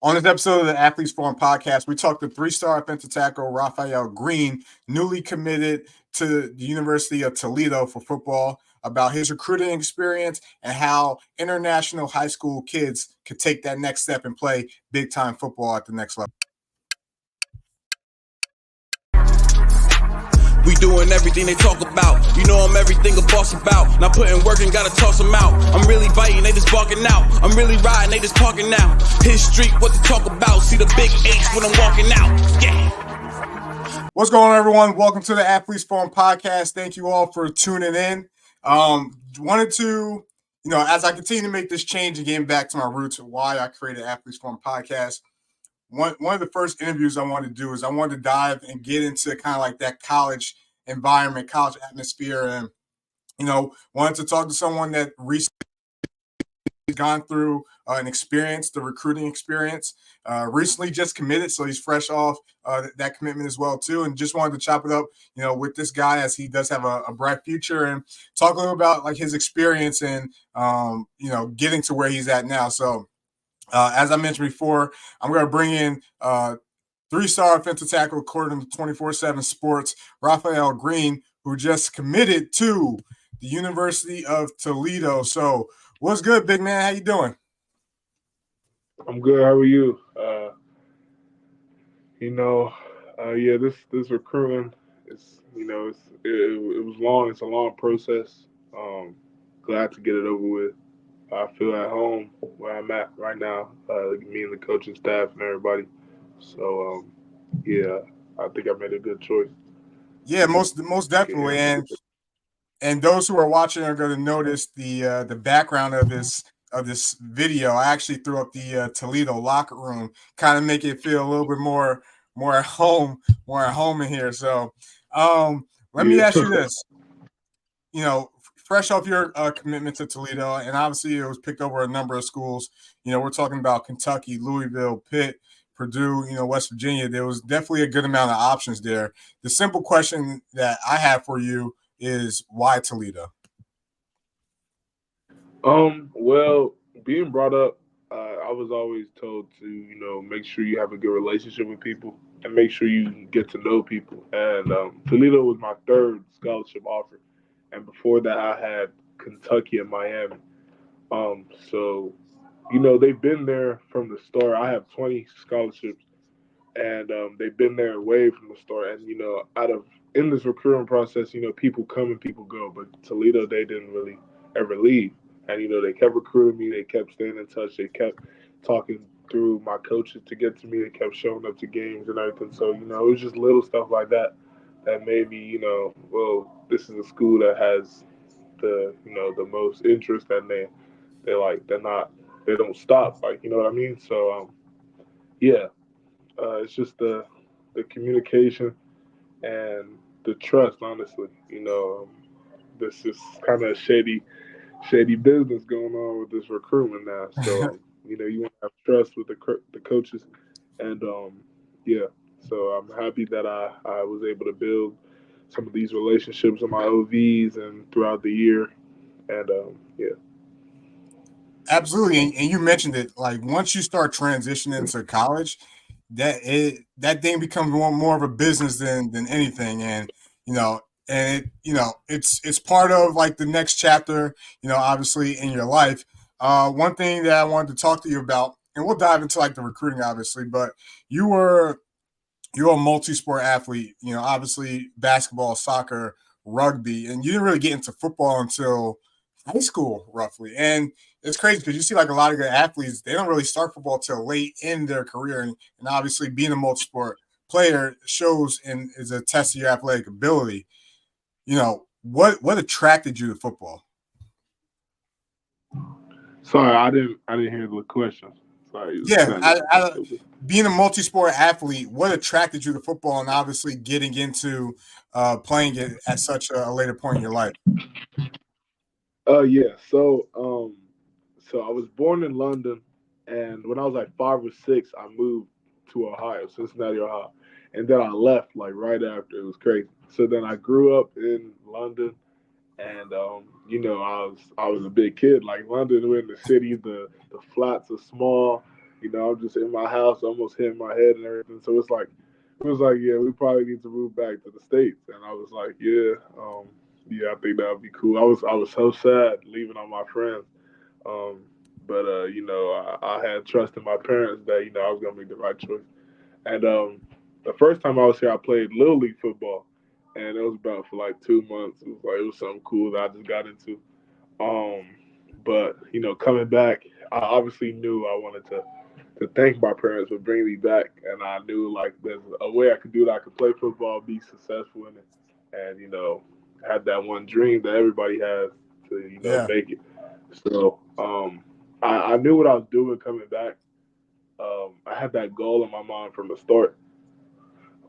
On this episode of the Athletes Forum podcast, we talked to three-star offensive tackle Raphael Greene, newly committed to the University of Toledo for football, about his recruiting experience and how international high school kids could take that next step and play big-time football at the next level. We doing everything they talk about. You know I'm everything a boss about. Not putting work and gotta toss them out. I'm really biting, they just barking out. I'm really riding, they just talking now. His street, what to talk about. See the big H when I'm walking out. Yeah. What's going on, everyone? Welcome to the Athletes Forum podcast. Thank you all for tuning in. Wanted to, as I continue to make this change and getting back to my roots of why I created Athletes Forum podcast, one of the first interviews I wanted to do is I wanted to dive and get into kind of like that college environment, college atmosphere, and wanted to talk to someone that recently gone through an experience, the recruiting experience, recently just committed, so he's fresh off that commitment as well too, and just wanted to chop it up, with this guy as he does have a bright future, and talk a little about like his experience and getting to where he's at now. So. As I mentioned before, I'm going to bring in three-star offensive tackle according to 24/7 Sports, Raphael Green, who just committed to the University of Toledo. So, what's good, big man? How you doing? I'm good. How are you? This recruiting it was long. It's a long process. Glad to get it over with. I feel at home where I'm at right now, me and the coaching staff and everybody. So, I think I made a good choice. Yeah, most definitely. And those who are watching are going to notice the background of this video. I actually threw up the Toledo locker room, kind of make it feel a little bit more at home in here. So, let me ask you this. Fresh off your commitment to Toledo, and obviously it was picked over a number of schools. We're talking about Kentucky, Louisville, Pitt, Purdue, West Virginia. There was definitely a good amount of options there. The simple question that I have for you is, why Toledo? Well, being brought up, I was always told to, make sure you have a good relationship with people and make sure you get to know people. And Toledo was my third scholarship offer. And before that, I had Kentucky and Miami. So, they've been there from the start. I have 20 scholarships, and they've been there way from the start. And, in this recruiting process, people come and people go. But Toledo, they didn't really ever leave. And, they kept recruiting me. They kept staying in touch. They kept talking through my coaches to get to me. They kept showing up to games and everything. So, it was just little stuff like that made me, well, this is a school that has the most interest, and they don't stop, like, you know what I mean? So, it's just the communication and the trust, honestly. This is kind of shady business going on with this recruitment now. So, you want to have trust with the coaches, and so I'm happy that I was able to build some of these relationships with my OVs and throughout the year, and Absolutely, and you mentioned it. Like, once you start transitioning to college, that thing becomes more of a business than anything, and it's part of like the next chapter, obviously in your life. One thing that I wanted to talk to you about, and we'll dive into like the recruiting, obviously, but you're a multi-sport athlete. Obviously basketball, soccer, rugby, and you didn't really get into football until high school, roughly. And it's crazy because you see like a lot of good athletes, they don't really start football till late in their career. And obviously being a multi-sport player shows and is a test of your athletic ability. What attracted you to football? Sorry, I didn't hear the question. Sorry. Yeah, being a multi-sport athlete, what attracted you to football, and obviously getting into playing it at such a later point in your life? Yeah. So I was born in London, and when I was like 5 or 6, I moved to Ohio, Cincinnati, Ohio, and then I left like right after. It was crazy. So then I grew up in London, and I was a big kid. Like London, we're in the city. The flats are small. I'm just in my house, almost hitting my head and everything. So it was like, yeah, we probably need to move back to the states. And I was like, yeah, yeah, I think that would be cool. I was so sad leaving all my friends. Um, but I had trust in my parents that I was gonna make the right choice. And the first time I was here, I played little league football, and it was about for like 2 months. It was something cool that I just got into. Um, but coming back, I obviously knew I wanted to thank my parents for bringing me back, and I knew like there's a way I could do that. I could play football, be successful in it, and have that one dream that everybody has to Yeah, make it. So I knew what I was doing coming back. I had that goal in my mind from the start.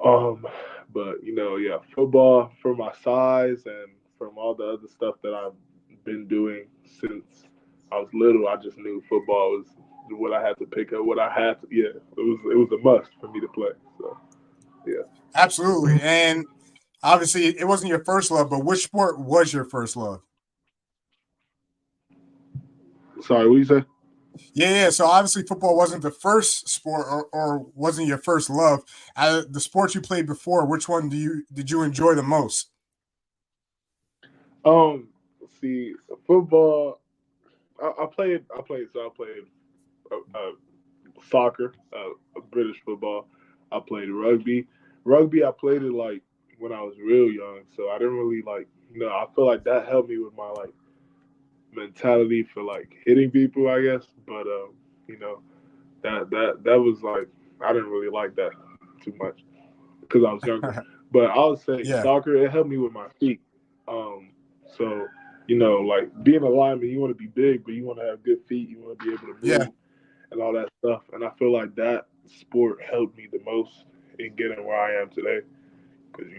Um, but yeah, football for my size and from all the other stuff that I've been doing since I was little, I just knew football was what I had to pick up. What I had to, yeah, it was a must for me to play. So yeah. absolutely. And obviously, it wasn't your first love, but which sport was your first love? Sorry, what you say? Yeah. So obviously, football wasn't the first sport, or wasn't your first love. Out of the sports you played before, which one did you enjoy the most? Um, see, football. I played. I played soccer, British football. I played rugby. Rugby, I played it like when I was real young, so I didn't really like. I feel like that helped me with my like mentality for like hitting people, I guess. But you know, that was like I didn't really like that too much because I was younger. But I would say Yeah, soccer it helped me with my feet. Um, so like being a lineman, you want to be big, but you want to have good feet. You want to be able to yeah, move and all that stuff. And I feel like that sport helped me the most in getting where I am today. Because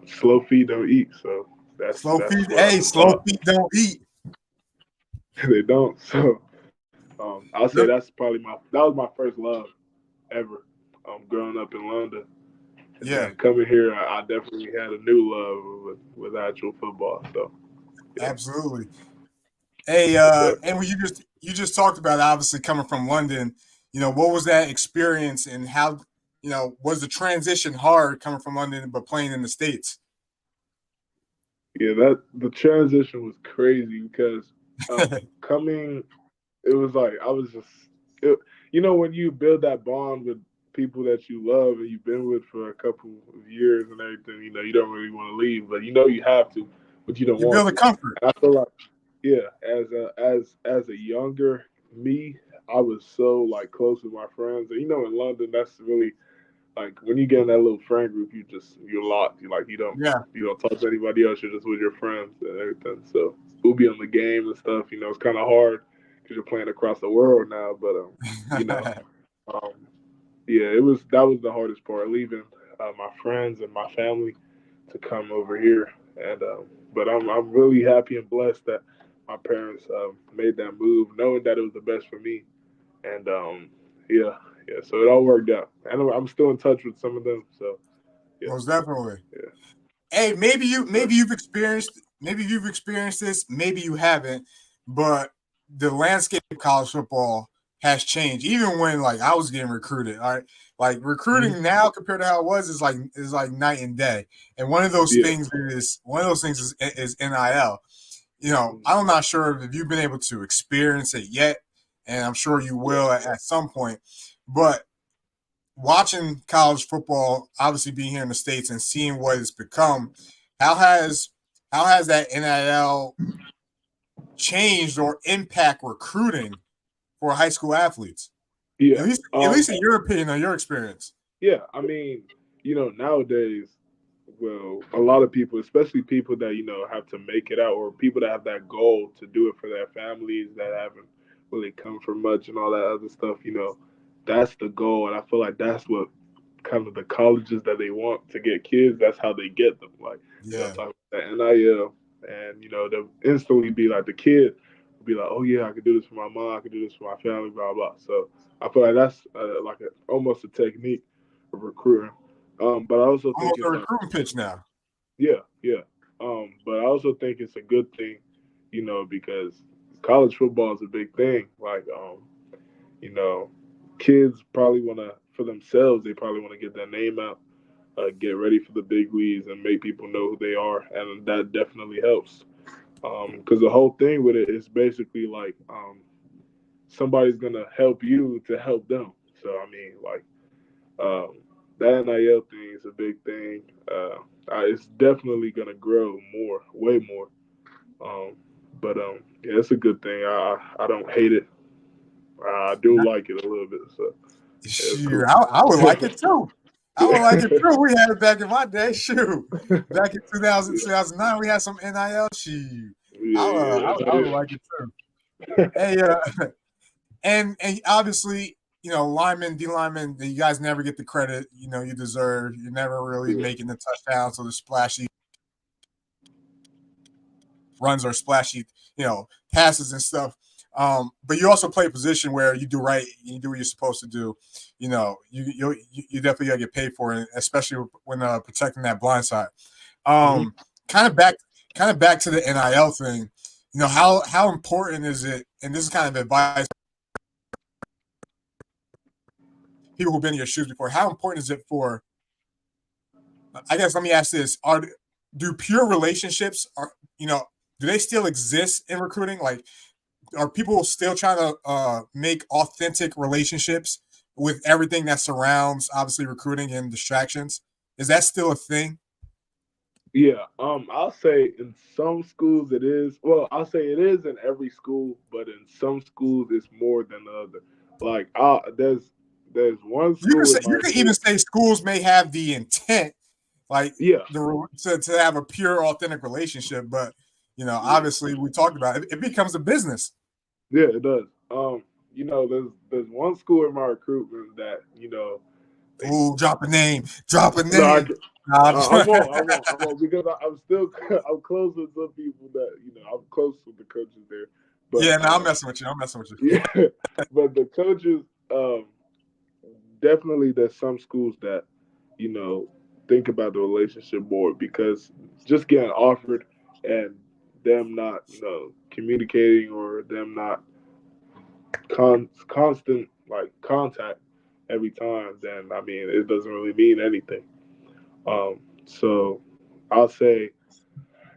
slow feet don't eat. So slow that's feet. what I've Hey, been slow taught. feet don't eat. They don't. So I'll say Yep. that's probably that was my first love ever. Growing up in London, and Yeah, then coming here, I definitely had a new love with actual football. So yeah, absolutely. Hey, yes sir. and when you just talked about obviously coming from London, what was that experience and how, was the transition hard coming from London but playing in the States? Yeah, that the transition was crazy because coming, it was like I was just, it, when you build that bond with people that you love and you've been with for a couple of years and everything, you don't really want to leave, but you have to, but you don't You want build a to. comfort. And I feel like, yeah, as a younger me, I was so like close with my friends, and in London, that's really like when you get in that little friend group, you're locked. You like Yeah, you don't talk to anybody else. You're just with your friends and everything. So we'll be on the game and stuff. It's kind of hard because you're playing across the world now. But you know, um, yeah, that was the hardest part, leaving my friends and my family to come over here. And but I'm really happy and blessed that my parents made that move, knowing that it was the best for me. And yeah, yeah. So it all worked out. And I'm still in touch with some of them. So yeah, most definitely. yeah, Hey, maybe you yes, sir. maybe you've experienced this, maybe you haven't, but the landscape of college football has changed. Even when like I was getting recruited, all right, like Mhm. recruiting now compared to how it was is like night and day. And Yeah. one of those things is NIL. I'm not sure if you've been able to experience it yet, and I'm sure you Yeah. will at some point. But watching college football, obviously being here in the States and seeing what it's become, how has how has that NIL changed or impact recruiting for high school athletes? At Yeah. least at least in your opinion or your experience. Yeah. I mean, nowadays, well, a lot of people, especially people that have to make it out, or people that have that goal to do it for their families that haven't really come from much and all that other stuff. That's the goal, and I feel like that's what kind of the colleges that they want to get kids. That's how they get them. Like Yeah, talk about that NIL, and they'll instantly be like the kid will be like, oh yeah, I can do this for my mom, I can do this for my family, blah blah. So I feel like that's like almost a technique of recruiting. But I also think almost a it's recruiting pitch now. yeah, yeah. But I also think it's a good thing, because college football is a big thing. Like, you know, kids probably want to, for themselves, they probably want to get their name out, get ready for the big leagues, and make people know who they are, and that definitely helps. Because the whole thing with it is basically like somebody's gonna help you to help them. So I mean, like that NIL thing is a big thing. It's definitely gonna grow more, way more. Um, but yeah, it's a good thing. I don't hate it. I do like it a little bit. So yeah, it's Shoot, cool. I would like it too. I would like it too. We had it back in my day. Shoot, back in 2000, Yeah, 2009, we had some NIL. Shoot, yeah, I would like it too. yeah. Hey, and obviously, linemen, D linemen, you guys never get the credit you deserve. You're never really Yeah. making the touchdowns or the splashy runs or splashy, passes and stuff. But you also play a position where you do right, you do what you're supposed to do. You definitely gotta get paid for it, especially when protecting that blind side. Mhm. Um, kind of back, kind of back to the NIL thing. How important is it? And this is kind of advice people who've been in your shoes before. How important is it for? I guess let me ask this: do pure relationships do they still exist in recruiting? Like, are people still trying to make authentic relationships with everything that surrounds obviously recruiting and distractions? Is that still a thing? Yeah, I'll say in some schools it is. Well, I'll say it is in every school, but in some schools it's more than the other. Like, there's one school in You my could even group. say schools may have the intent, like Yeah, to have a pure, authentic relationship, but yeah, obviously we talked about it. It becomes a business. yeah, it does. There's one school in my recruitment that they. Ooh, drop a name, drop a No, name. Nah, I won't. I won't because I'm still I'm close with some people that I'm close with the coaches there, but yeah, no, I'm messing with you. I'm messing with you. yeah, but the coaches definitely there's some schools that you know think about the relationship more because just getting offered and them not communicating or them not constant like contact every time, then I mean it doesn't really mean anything. So I'll say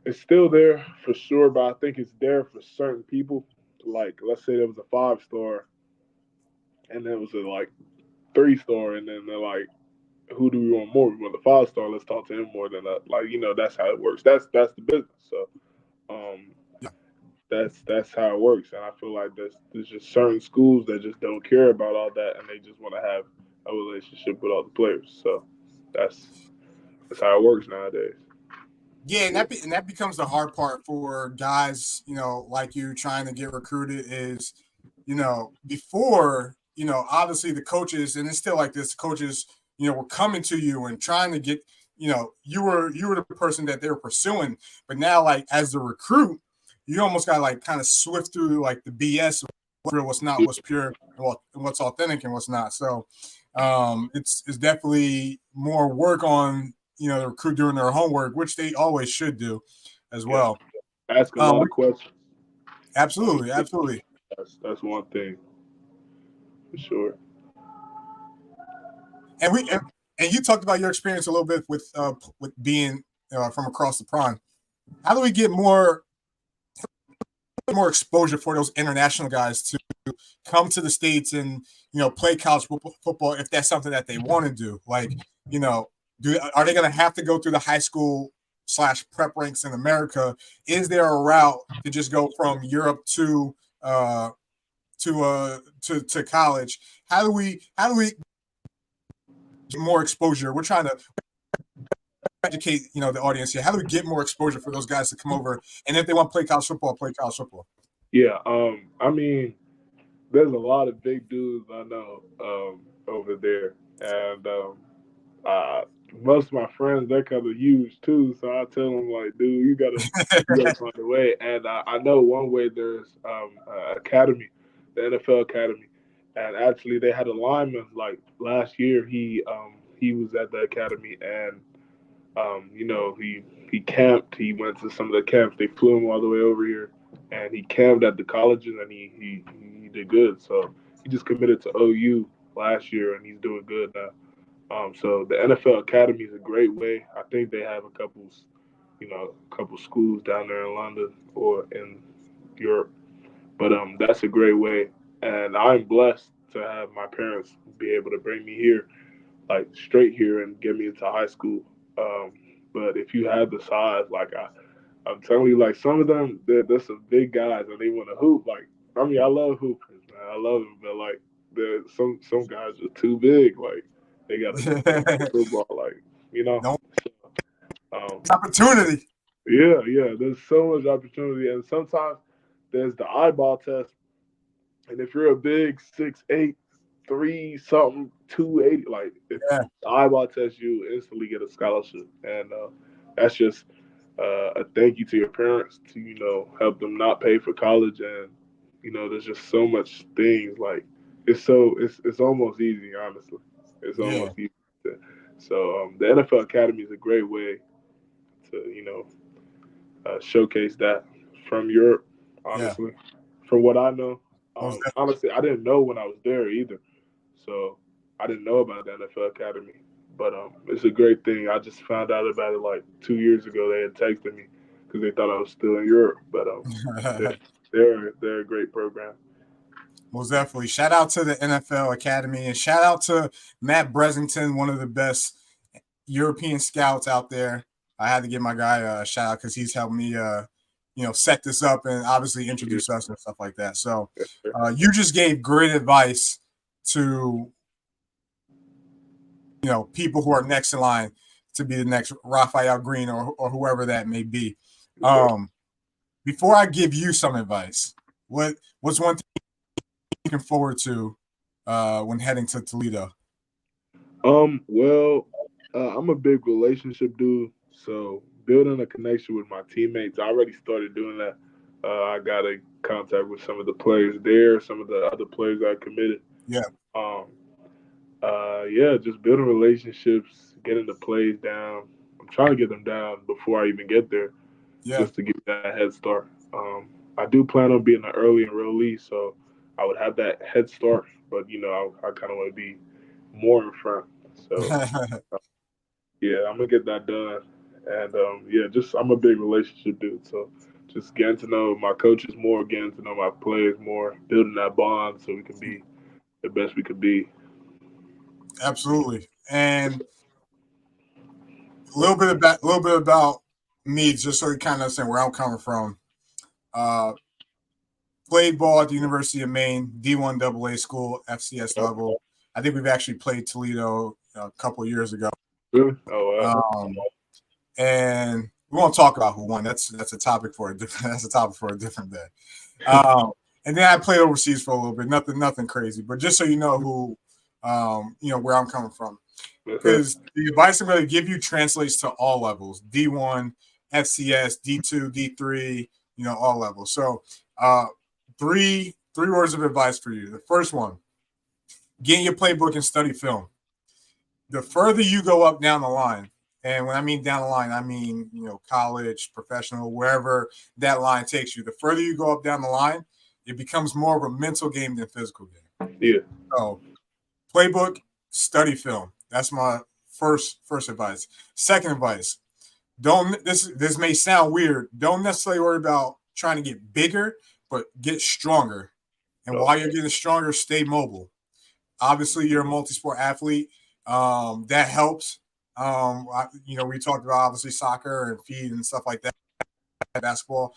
it's still there for sure, but I think it's there for certain people. Like, let's say there was a 5 star, and then it was a like 3 star, and then they're like, "Who do we want more? We want the 5 star. Let's talk to him more than that." Like, that's how it works. That's the business. So, um, that's how it works. And I feel like there's just certain schools that just don't care about all that, and they just want to have a relationship with all the players. So, that's that's how it works nowadays. Yeah, and Yeah. that becomes the hard part for guys, like you trying to get recruited is, before, obviously the coaches, and it's still like this, coaches, were coming to you and trying to get, you were the person that they were pursuing, but now like as the recruit, you almost got to like kind of swift through like the BS, what's real, what's not, what's pure, and what's authentic and what's not. So, it's definitely more work on the recruit doing their homework, which they always should do as Yeah. well. Ask a Um, lot of questions. absolutely, absolutely. That's one thing for sure. And and you talked about your experience a little bit with being from across the pond. How do we get more exposure for those international guys to come to the states and play college football if that's something that they want to do? Like, you know, are they going to have to go through the high school / prep ranks in America? Is there a route to just go from Europe uh, to college? How do we get more exposure? We're trying to educate the audience here. How do we get more exposure for those guys to come over? And if they want to play college football, play college football. Yeah. I mean, there's a lot of big dudes I know over there, and uh, most of my friends they're kind of huge too. So I tell them like, dude, you gotta find a way. And I know one way there's academy, the NFL academy, and actually they had a lineman like last year. He was at the academy and he camped. He went to some of the camps. They flew him all the way over here, and he camped at the colleges, and he did good. So he just committed to OU last year, and he's doing good now. So the NFL Academy is a great way. I think they have a couple schools down there in London or in Europe. But that's a great way, and I'm blessed to have my parents be able to bring me here, like straight here, and get me into high school. Um, but if you have the size, I'm telling you, like some of them, they're some big guys, and they want to hoop. Like I mean, I love hoopers, man. I love them, but like some guys are too big. Like they gotta just play football, like you know. No Um, opportunity. yeah, yeah. There's so much opportunity, and sometimes there's the eyeball test. And if you're a big 6'8", 3 something, 280, like if Yeah, the eyeball test, you instantly get a scholarship, and that's just a thank you to your parents to help them not pay for college, and there's just so much things like it's almost easy, honestly. It's yeah, almost easy. So the NFL Academy is a great way to showcase that from Europe, yeah. honestly. From what I know, Most honestly, I didn't know when I was there either. So I didn't know about the NFL Academy. But it's a great thing. I just found out about it like 2 years ago. They had texted me because they thought I was still in Europe. But they're, definitely. they're a great program. Most definitely. Shout out to the NFL Academy and shout out to Matt Bressington, one of the best European scouts out there. I had to give my guy a shout out because he's helped me, set this up and obviously Yeah, introduce us and stuff like that. So yeah, you just gave great advice to, people who are next in line to be the next Raphael Green or whoever that may be. yes, sir. Before I give you some advice, what's one thing you're looking forward to when heading to Toledo? Well, I'm a big relationship dude, so building a connection with my teammates, I already started doing that. I got in contact with some of the players there, some of the other players I committed. Yeah, Um, yeah, just building relationships, getting the plays down. I'm trying to get them down before I even get there, yeah. just to get that head start. I do plan on being an early enrollee, so I would have that head start. But I kind of want to be more in front. So yeah, I'm gonna get that done. And yeah, just I'm a big relationship dude, so just getting to know my coaches more, getting to know my players more, building that bond so we can be the best we could be. Absolutely. And a little bit about me, just so you kind of understand where I'm coming from. Uh, Played ball at the University of Maine, D1 AA school, FCS Yep. level. I think we've actually played Toledo a couple of years ago. Really? Oh wow. Um, and we won't talk about who won. That's a topic for a different that's a topic for a different day. And then I played overseas for a little bit. Nothing crazy, but just so you know where I'm coming from. Yes, sir. Because the advice I'm going to give you translates to all levels: D1, FCS, D2, D3, all levels. So, three words of advice for you. The first one: get in your playbook and study film. The further you go up down the line, and when I mean down the line, I mean college, professional, wherever that line takes you. The further you go up down the line, it becomes more of a mental game than a physical game. Yeah. So, playbook, study film. That's my first advice. Second advice: don't this may sound weird. Don't necessarily worry about trying to get bigger, but get stronger. And Oh, while you're getting stronger, stay mobile. Obviously, you're a multi-sport athlete. That helps. We talked about obviously soccer and feed and stuff like that, basketball.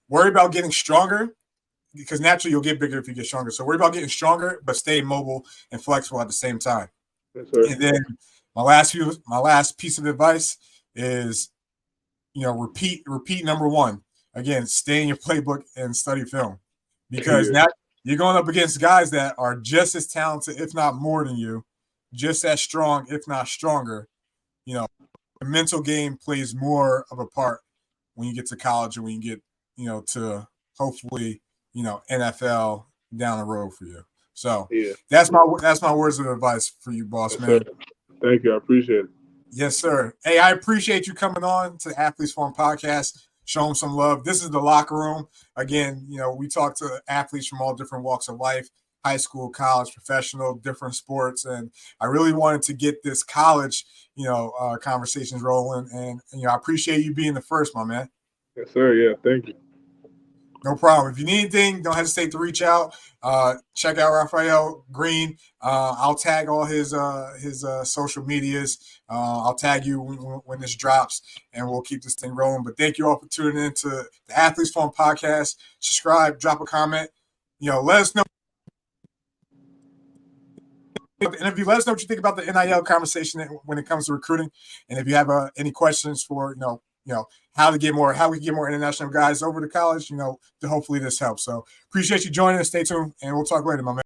Worry about getting stronger because naturally you'll get bigger if you get stronger. So worry about getting stronger, but stay mobile and flexible at the same time. yes, sir. And then my last piece of advice is, repeat number one. Again, stay in your playbook and study film because Yeah. now you're going up against guys that are just as talented, if not more than you, just as strong, if not stronger. The mental game plays more of a part when you get to college and when you get, to hopefully, NFL down the road for you. So Yeah. that's my words of advice for you, boss Yes, sir. man. Thank you. I appreciate it. Yes, sir. Hey, I appreciate you coming on to the Athletes Forum podcast. Show them some love. This is the locker room. Again, we talk to athletes from all different walks of life. high school, college, professional, different sports. And I really wanted to get this college, conversations rolling. And, I appreciate you being the first, my man. Yes, sir. Yeah, thank you. No problem. If you need anything, don't hesitate to reach out. Check out Raphael Green. I'll tag all his social medias. I'll tag you when this drops, and we'll keep this thing rolling. But thank you all for tuning in to the Athletes Phone Podcast. Subscribe, drop a comment. Let us know. The interview. Let us know what you think about the NIL conversation when it comes to recruiting, and if you have any questions for how we get more international guys over to college, hopefully this helps. So appreciate you joining us. Stay tuned, and we'll talk later, my man.